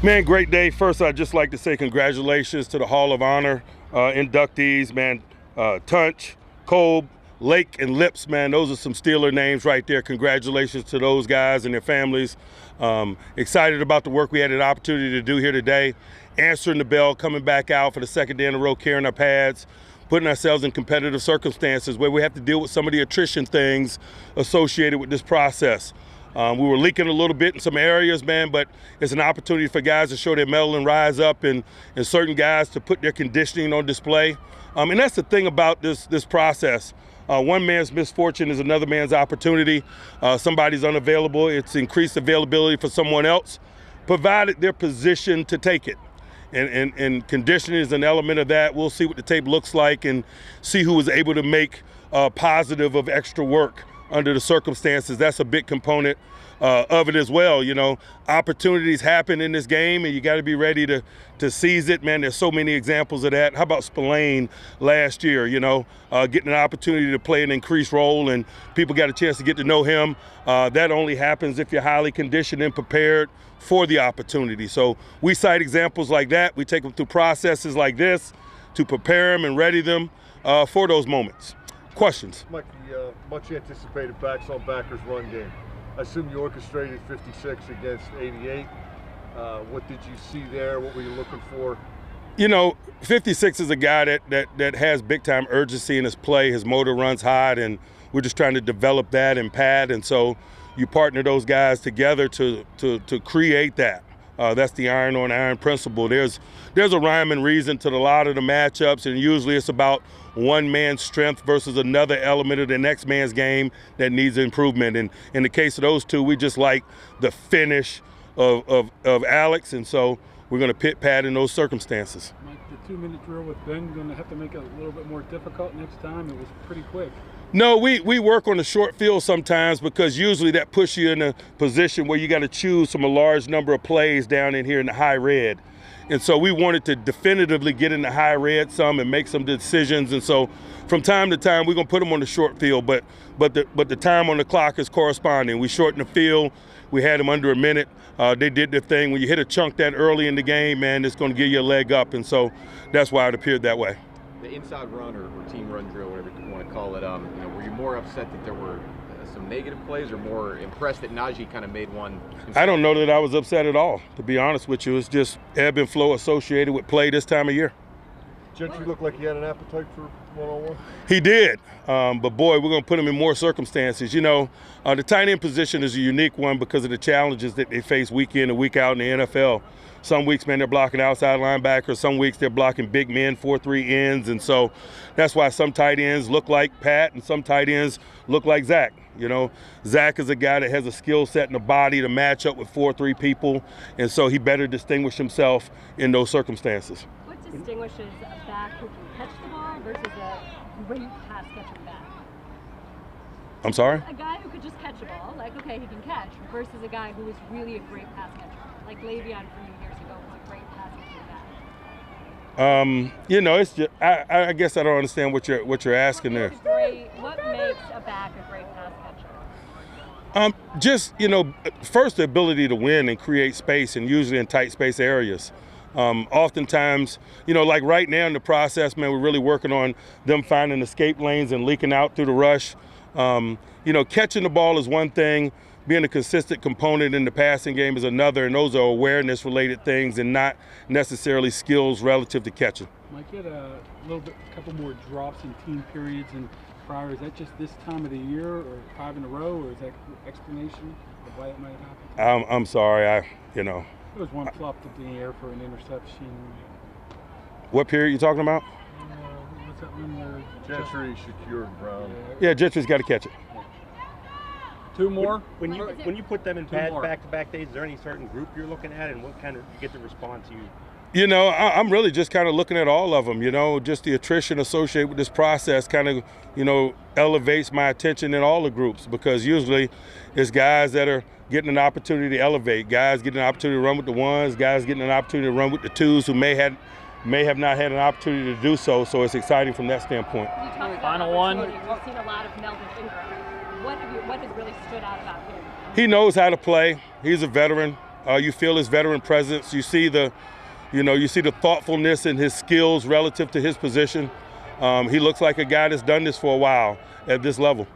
Man, great day. First, I'd just like to say congratulations to the Hall of Honor inductees, man. Tunch, Kolb, Lake, and Lips, man. Those are some Steeler names right there. Congratulations to those guys and their families. Excited about the work we had an opportunity to do here today. Answering the bell, coming back out for the second day in a row, carrying our pads, putting ourselves in competitive circumstances where we have to deal with some of the attrition things associated with this process. We were leaking a little bit in some areas, man, but it's an opportunity for guys to show their mettle and rise up, and certain guys to put their conditioning on display. And that's the thing about this process. One man's misfortune is another man's opportunity. Somebody's unavailable. It's increased availability for someone else, provided they're positioned to take it. And conditioning is an element of that. We'll see what the tape looks like and see who was able to make positive of extra work under the circumstances. That's a big component of it as well. You know, opportunities happen in this game, and you got to be ready to seize it, man. There's so many examples of that. How about Spillane last year, you know, getting an opportunity to play an increased role, and people got a chance to get to know him. That only happens if you're highly conditioned and prepared for the opportunity. So we cite examples like that. We take them through processes like this to prepare them and ready them for those moments. Questions? Mike, the much anticipated backs-on-backers run game. I assume you orchestrated 56 against 88. What did you see there? What were you looking for? You know, 56 is a guy that has big-time urgency in his play. His motor runs hot, and we're just trying to develop that in pad. And so you partner those guys together to create that. That's the iron-on-iron principle. There's a rhyme and reason to a lot of the matchups, and usually it's about one man's strength versus another element of the next man's game that needs improvement. And in the case of those two, we just like the finish of Alex, and so we're going to pit pad in those circumstances. Mike, the 2-minute drill with Ben going to have to make it a little bit more difficult next time. It was pretty quick. No, we work on the short field sometimes because usually that puts you in a position where you got to choose from a large number of plays down in here in the high red. And so we wanted to definitively get in the high red some and make some decisions. And so from time to time, we're going to put them on the short field, but the time on the clock is corresponding. We shortened the field. We had them under a minute. They did their thing. When you hit a chunk that early in the game, man, it's going to give you a leg up. And so that's why it appeared that way. The inside run or team run drill, whatever you want to call it, were you more upset that there were some negative plays, or more impressed that Najee kind of made one himself? I don't know that I was upset at all, to be honest with you. It's just ebb and flow associated with play this time of year. Gentry looked like he had an appetite for one-on-one. He did, but boy, we're going to put him in more circumstances. You know, the tight end position is a unique one because of the challenges that they face week in and week out in the NFL. Some weeks, man, they're blocking outside linebackers. Some weeks they're blocking big men, 4-3 ends. And so that's why some tight ends look like Pat and some tight ends look like Zach. You know, Zach is a guy that has a skill set in the body to match up with 4-3 people. And so he better distinguish himself in those circumstances. What distinguishes a back who can catch the ball versus a great pass catching back? I'm sorry? A guy who could just catch a ball, like, okay, he can catch, versus a guy who is really a great pass catcher. Like Le'Veon for you years ago was a great pass catching back. You know, it's just I guess I don't understand what you're asking there. What makes a back a great pass catcher? Just, you know, first the ability to win and create space, and usually in tight space areas. Oftentimes, you know, like right now in the process, man, we're really working on them finding escape lanes and leaking out through the rush. You know, catching the ball is one thing. Being a consistent component in the passing game is another, and those are awareness-related things and not necessarily skills relative to catching. Mike, you had a couple more drops in team periods and prior. Is that just this time of the year, or 5 in a row, or is that explanation of why it might have happened? I'm sorry, you know. There was one flopped up in the air for an interception. What period you talking about? What's that one where Gentry, Shakir, and Brown. Yeah, Gentry's got to catch it. Two more? When you put them in pads back-to-back days, is there any certain group you're looking at, and what kind of get the response you? You know, I'm really just kind of looking at all of them, you know, just the attrition associated with this process kind of, you know, elevates my attention in all the groups, because usually it's guys that are getting an opportunity to elevate, guys getting an opportunity to run with the ones, guys getting an opportunity to run with the twos who may have not had an opportunity to do so, so it's exciting from that standpoint. Final one. We've seen a lot of Melvin Ingram. What has really stood out about him? He knows how to play. He's a veteran. You feel his veteran presence. You see the thoughtfulness in his skills relative to his position. He looks like a guy that's done this for a while at this level.